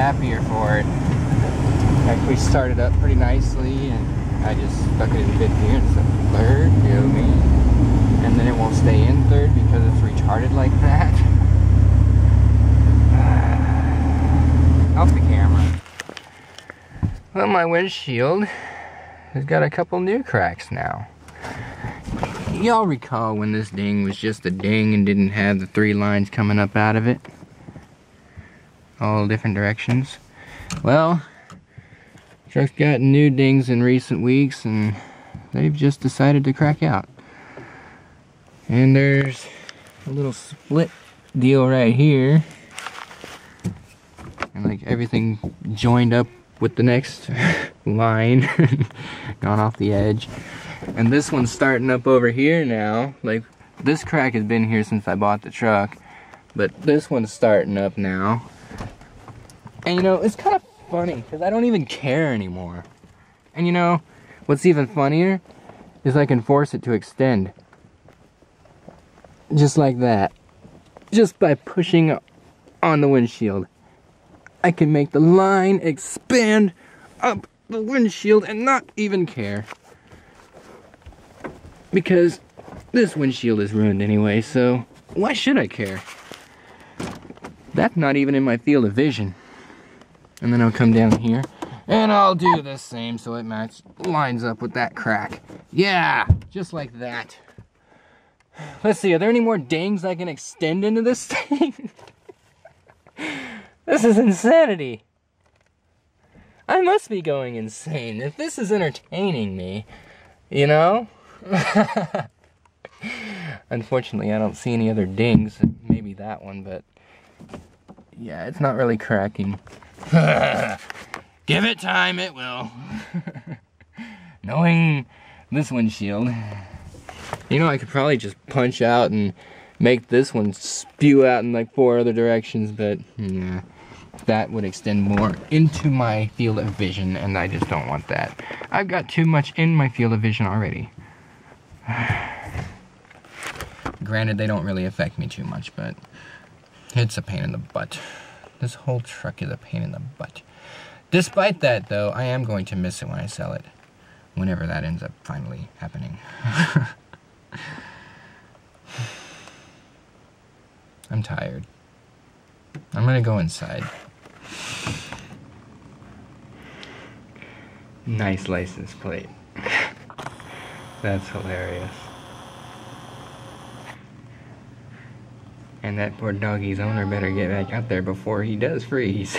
happier for it. Actually started up pretty nicely, and I just stuck it in fifth gear and said, third, go me. And then it won't stay in third because it's retarded like that. Off the camera. Well, my windshield has got a couple new cracks now. Y'all recall when this ding was just a ding and didn't have the 3 lines coming up out of it? All different directions. Well, truck's got new dings in recent weeks and they've just decided to crack out. And there's a little split deal right here. And like everything joined up with the next line, gone off the edge. And this one's starting up over here now. Like, this crack has been here since I bought the truck, but this one's starting up now. And you know, it's kind of funny because I don't even care anymore. And you know, what's even funnier is I can force it to extend. Just like that. Just by pushing on the windshield. I can make the line expand up the windshield and not even care. Because this windshield is ruined anyway, so why should I care? That's not even in my field of vision. And then I'll come down here and I'll do the same so it lines up with that crack. Yeah, just like that. Let's see, are there any more dings I can extend into this thing? This is insanity. I must be going insane if this is entertaining me, you know? Unfortunately, I don't see any other dings. Maybe that one, but yeah, it's not really cracking. Give it time, it will. Knowing this windshield, you know, I could probably just punch out and make this one spew out in like 4 other directions, but yeah, that would extend more into my field of vision, and I just don't want that. I've got too much in my field of vision already. Granted, they don't really affect me too much, but it's a pain in the butt. This whole truck is a pain in the butt. Despite that, though, I am going to miss it when I sell it. Whenever that ends up finally happening. I'm tired. I'm gonna go inside. Nice license plate. That's hilarious. And that poor doggy's owner better get back out there before he does freeze.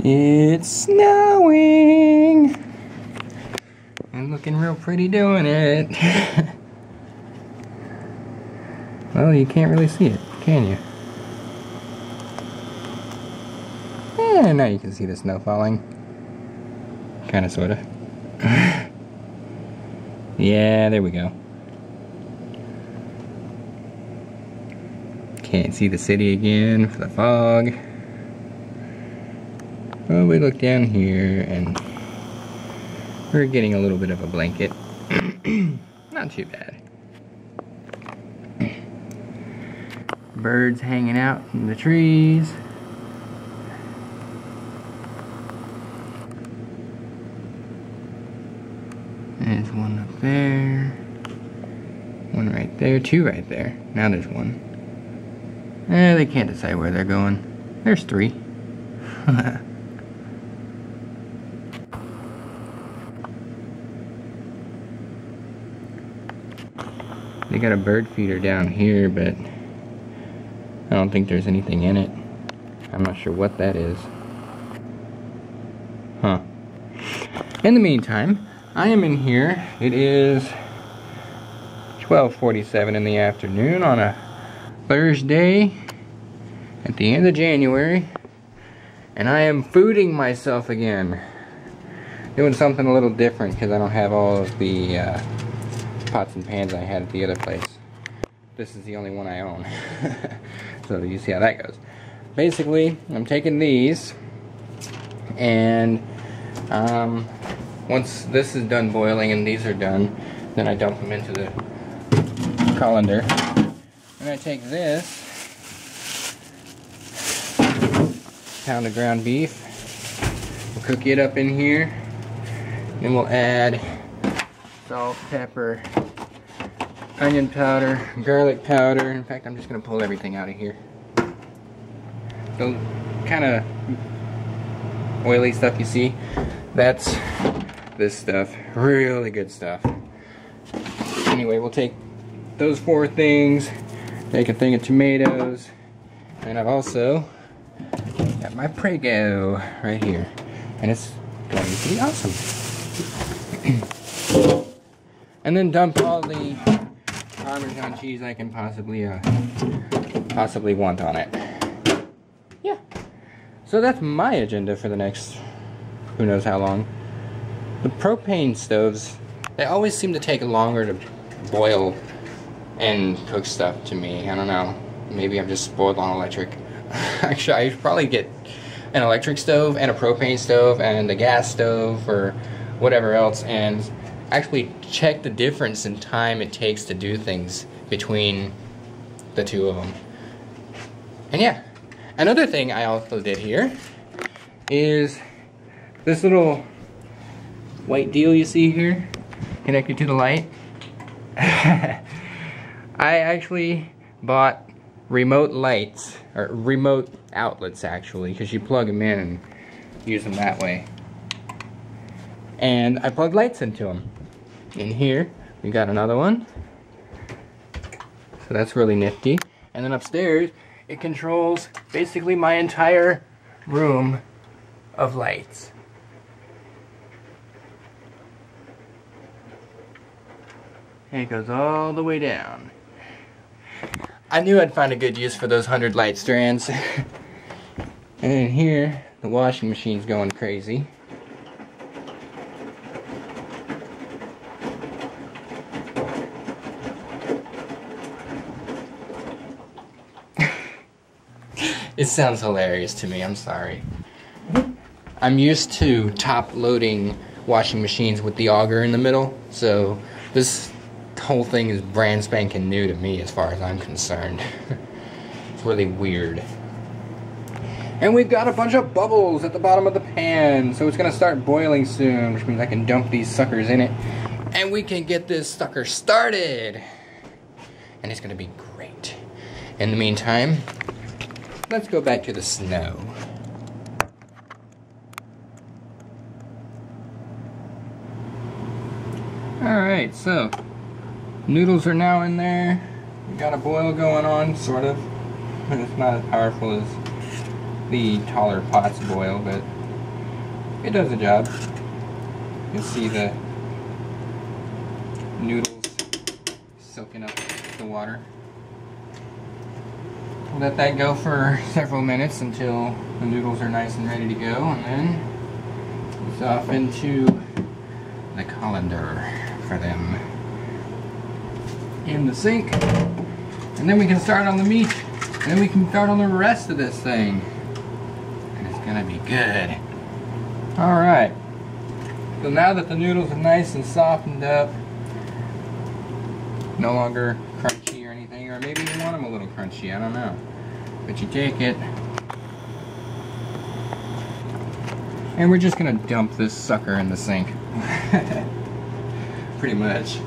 It's snowing! And looking real pretty doing it. Well, you can't really see it, can you? Yeah, now you can see the snow falling. Kinda, sorta. Yeah, there we go. Can't see the city again for the fog. Well, we look down here and we're getting a little bit of a blanket. Not too bad. Birds hanging out in the trees. There's one up there. One right there. 2 right there. Now there's 1. They can't decide where they're going. There's 3. They got a bird feeder down here, but I don't think there's anything in it. I'm not sure what that is. Huh. In the meantime, I am in here. It is 12:47 in the afternoon on a Thursday at the end of January, and I am fooding myself again. Doing something a little different because I don't have all of the pots and pans I had at the other place. This is the only one I own. So you see how that goes. Basically, I'm taking these, and once this is done boiling and these are done, then I dump them into the colander. I'm going to take this pound of ground beef. We'll cook it up in here. Then we'll add salt, pepper, onion powder, garlic powder. In fact, I'm just going to pull everything out of here. The kind of oily stuff you see, that's this stuff. Really good stuff. Anyway, we'll take those 4 things, take a thing of tomatoes, and I've also got my Prego right here. And it's going to be awesome. And then dump all the Parmesan cheese I can possibly want on it. Yeah. So that's my agenda for the next who knows how long. The propane stoves, they always seem to take longer to boil and cook stuff to me. I don't know. Maybe I'm just spoiled on electric. Actually, I should probably get an electric stove and a propane stove and a gas stove or whatever else and actually check the difference in time it takes to do things between the two of them. And yeah, another thing I also did here is this little white deal you see here connected to the light. I actually bought remote lights, or remote outlets actually, because you plug them in and use them that way. And I plugged lights into them. In here, we got another one. So that's really nifty. And then upstairs, it controls basically my entire room of lights. And it goes all the way down. I knew I'd find a good use for those 100 light strands. And in here, the washing machine's going crazy. It sounds hilarious to me, I'm sorry. I'm used to top-loading washing machines with the auger in the middle, so this whole thing is brand spanking new to me as far as I'm concerned. It's really weird. And we've got a bunch of bubbles at the bottom of the pan, so it's gonna start boiling soon, which means I can dump these suckers in it, and we can get this sucker started. And it's gonna be great. In the meantime, let's go back to the snow. Alright, so noodles are now in there. We got a boil going on, sort of. It's not as powerful as the taller pots boil, but it does the job. You can see the noodles soaking up the water. We'll let that go for several minutes until the noodles are nice and ready to go, and then it's off into the colander for them in the sink, and then we can start on the meat, and then we can start on the rest of this thing, and it's gonna be good. Alright, so now that the noodles are nice and softened up, no longer crunchy or anything, or maybe you want them a little crunchy, I don't know, but you take it and we're just gonna dump this sucker in the sink. Pretty much.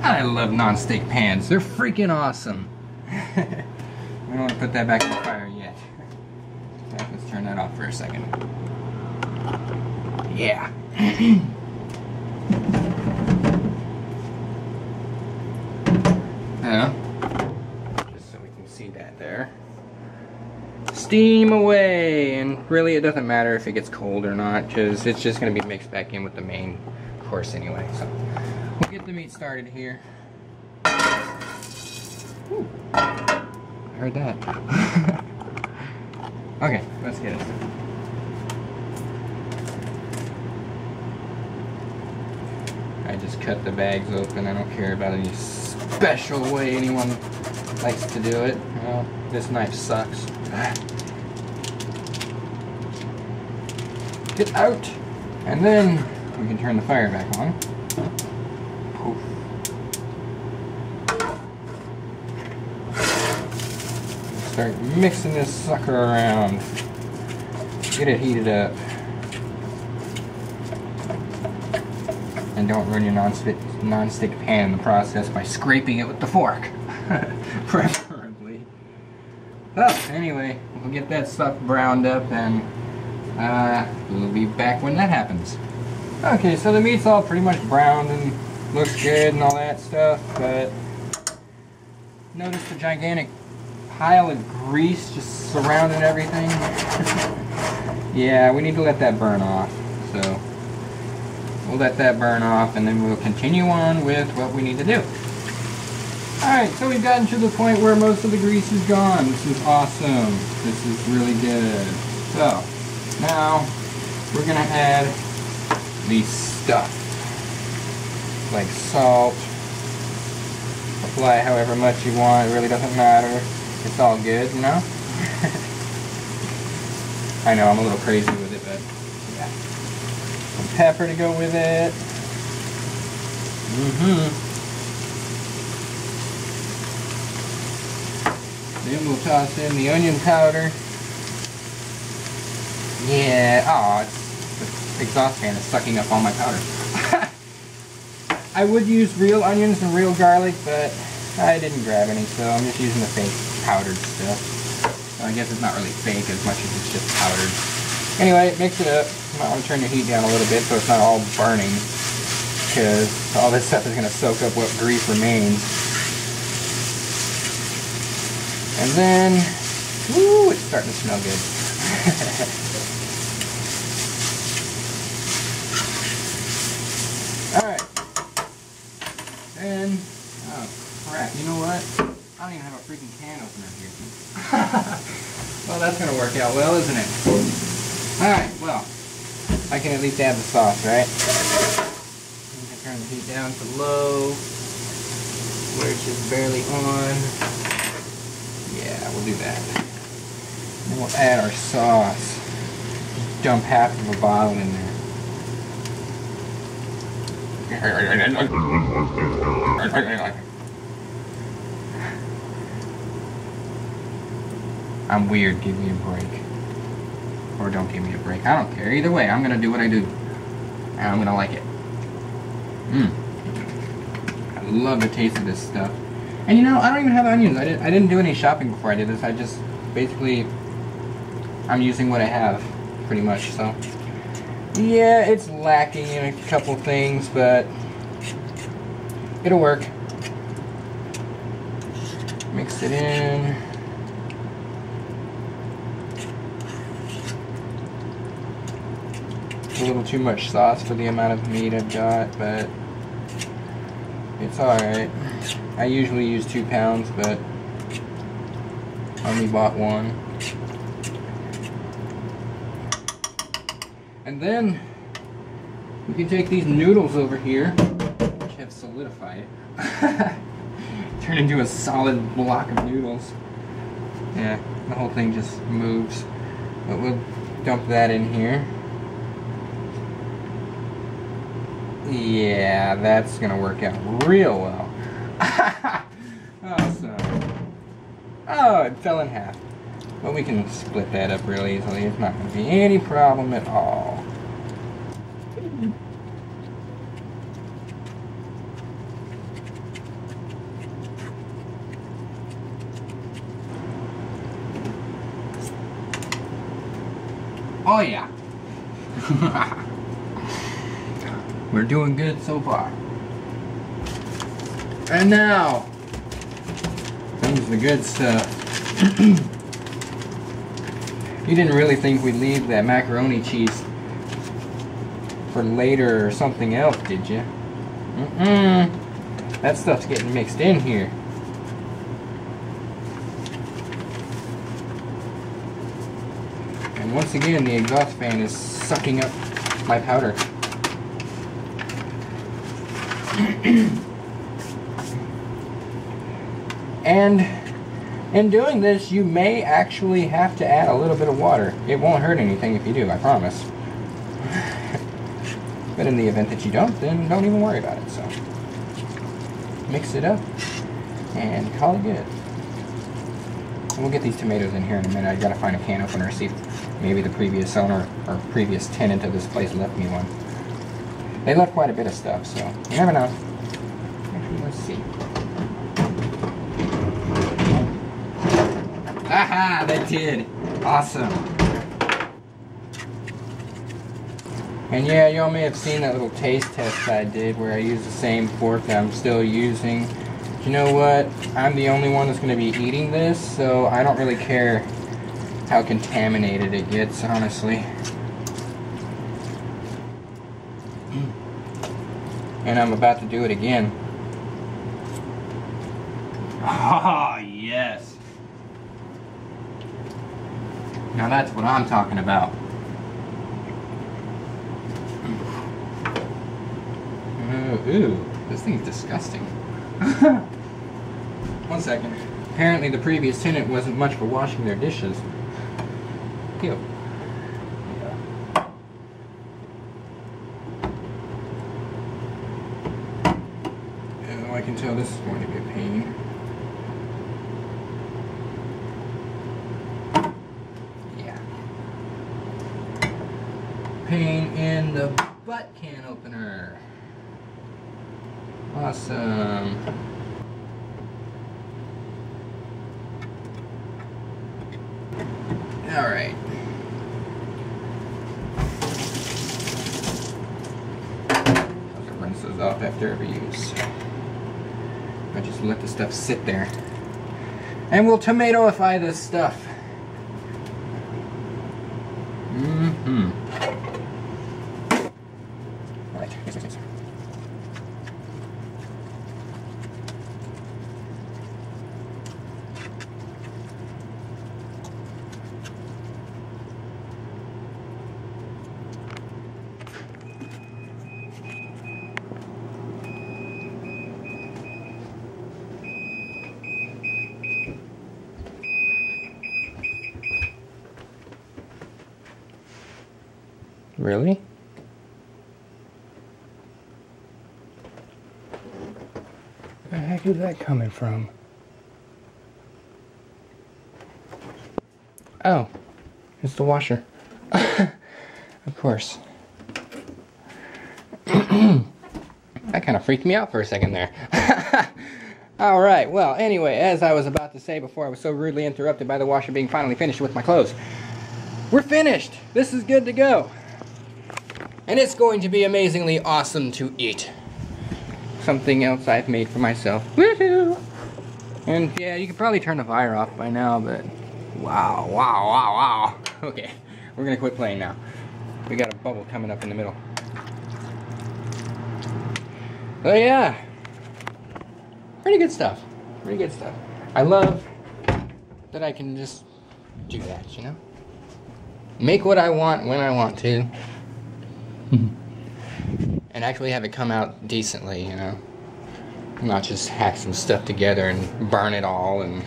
I love non-stick pans. They're freaking awesome. I don't want to put that back in the fire yet. Let's turn that off for a second. Yeah. Just so we can see that there. Steam away, and really it doesn't matter if it gets cold or not, because it's just going to be mixed back in with the main course anyway. So we'll get the meat started here. Ooh, I heard that. Okay, let's get it. I just cut the bags open. I don't care about any special way anyone likes to do it. Well, this knife sucks. it out, and then we can turn the fire back on. Poof. Start mixing this sucker around. Get it heated up. And don't ruin your non-stick pan in the process by scraping it with the fork. Preferably. So, anyway, we'll get that stuff browned up and we'll be back when that happens. Okay, so the meat's all pretty much browned and looks good and all that stuff, but notice the gigantic pile of grease just surrounding everything. Yeah, we need to let that burn off. So we'll let that burn off and then we'll continue on with what we need to do. Alright, so we've gotten to the point where most of the grease is gone. This is awesome. This is really good. So, now we're going to add the stuff. Like salt. Apply however much you want. It really doesn't matter. It's all good, you know? I know, I'm a little crazy with it, but yeah. Some pepper to go with it. Then we'll toss in the onion powder. Yeah, oh, the exhaust fan is sucking up all my powder. I would use real onions and real garlic, but I didn't grab any, so I'm just using the fake powdered stuff. So I guess it's not really fake as much as it's just powdered. Anyway, mix it up. You might want to turn your heat down a little bit so it's not all burning, because all this stuff is going to soak up what grease remains. And then, woo, it's starting to smell good. Alright. And, oh crap, you know what? I don't even have a freaking can opener here. Well, that's going to work out well, isn't it? Alright, well, I can at least add the sauce, right? You can turn the heat down to low, where it's just barely on. Yeah, we'll do that. Then we'll add our sauce. Just dump half of a bottle in there. I'm weird, give me a break. Or don't give me a break. I don't care. Either way, I'm going to do what I do. And I'm going to like it. I love the taste of this stuff. And you know, I don't even have onions. I didn't do any shopping before I did this. I just, basically, I'm using what I have, pretty much, so. Yeah, it's lacking in a couple things, but it'll work. Mix it in. A little too much sauce for the amount of meat I've got, but it's alright. I usually use 2 pounds, but only bought 1. And then we can take these noodles over here, which have solidified, turn into a solid block of noodles. Yeah, the whole thing just moves. But we'll dump that in here. Yeah, that's gonna work out real well. Awesome. Oh, it fell in half. But we can split that up real easily. It's not gonna be any problem at all. Oh yeah. We're doing good so far. And now comes the good stuff. You didn't really think we'd leave that macaroni cheese for later or something else, did you? That stuff's getting mixed in here. And once again, the exhaust fan is sucking up my powder. And in doing this, you may actually have to add a little bit of water. It won't hurt anything if you do, I promise. But in the event that you don't, then don't even worry about it. So mix it up and call it good. We'll get these tomatoes in here in a minute. I gotta find a can opener, see if maybe the previous owner or previous tenant of this place left me one. They left quite a bit of stuff, so you never know. Actually, let's see. Aha! They did! Awesome! And yeah, y'all may have seen that little taste test I did where I used the same fork that I'm still using. You know what? I'm the only one that's going to be eating this, so I don't really care how contaminated it gets, honestly. And I'm about to do it again. Ah, yes! Now that's what I'm talking about. Ooh, this thing's disgusting. 1 second. Apparently the previous tenant wasn't much for washing their dishes. Ew. Yeah. Oh, I can tell this is going to be a pain. Yeah. Pain in the butt can opener. Awesome. Alright. I'll rinse those off after every use. I just let the stuff sit there. And we'll tomatoify this stuff. Mm-hmm. Alright. Really? Where the heck is that coming from? Oh, it's the washer. Of course. That kind of freaked me out for a second there. Alright, well, anyway, as I was about to say before I was so rudely interrupted by the washer being finally finished with my clothes, we're finished! This is good to go. And it's going to be amazingly awesome to eat. Something else I've made for myself. Woohoo! And yeah, you can probably turn the fire off by now, but wow, wow, wow, wow. Okay, we're gonna quit playing now. We got a bubble coming up in the middle. But yeah, pretty good stuff. Pretty good stuff. I love that I can just do that, you know? Make what I want when I want to. And actually have it come out decently, you know? Not just hack some stuff together and burn it all and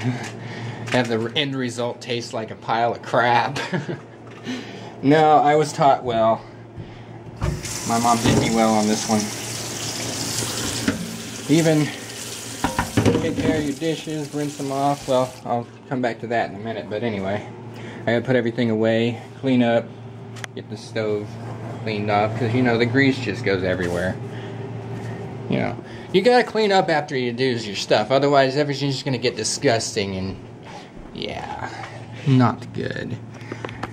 have the end result taste like a pile of crap. No, I was taught well. My mom did me well on this one. Even take care of your dishes, rinse them off. Well, I'll come back to that in a minute, but anyway. I gotta put everything away, clean up, get the stove cleaned off, because, you know, the grease just goes everywhere. You know, you gotta clean up after you do your stuff, otherwise everything's just gonna get disgusting and, yeah, not good.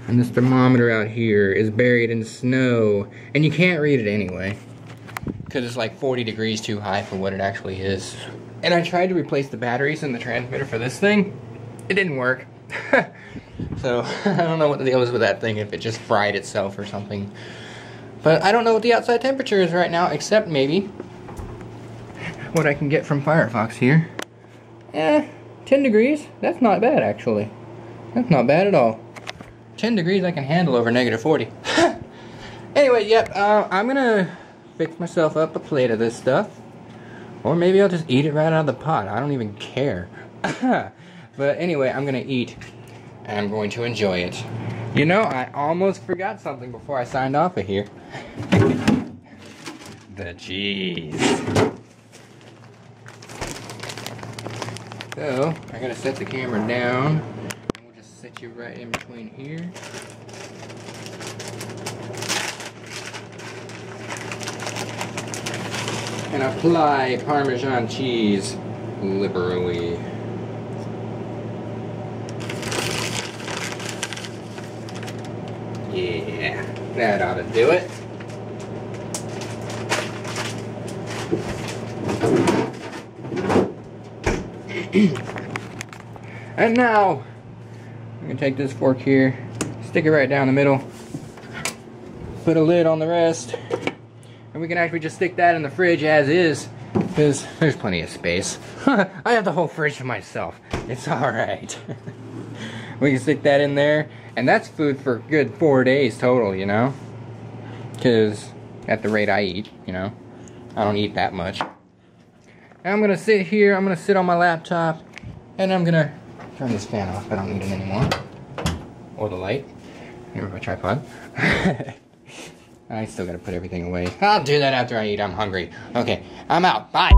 And this thermometer out here is buried in snow, and you can't read it anyway, because it's like 40 degrees too high for what it actually is. And I tried to replace the batteries in the transmitter for this thing. It didn't work. So, I don't know what the deal is with that thing, if it just fried itself or something. But I don't know what the outside temperature is right now, except maybe what I can get from Firefox here. 10 degrees. That's not bad, actually. That's not bad at all. 10 degrees I can handle over -40. Anyway, yep, I'm gonna fix myself up a plate of this stuff. Or maybe I'll just eat it right out of the pot. I don't even care. But anyway, I'm gonna eat. And I'm going to enjoy it. You know, I almost forgot something before I signed off of here. the cheese. So, I'm gonna set the camera down. And we'll just set you right in between here. And apply Parmesan cheese liberally. Yeah, that ought to do it. And now, I'm gonna take this fork here, stick it right down the middle, put a lid on the rest, and we can actually just stick that in the fridge as is, because there's plenty of space. I have the whole fridge to myself. It's alright. We can stick that in there, and that's food for a good 4 days total, you know? Because at the rate I eat, you know? I don't eat that much. And I'm gonna sit here, I'm gonna sit on my laptop, and I'm gonna turn this fan off. I don't need it anymore. Or the light. Here, my tripod. I still gotta put everything away. I'll do that after I eat. I'm hungry. Okay, I'm out. Bye.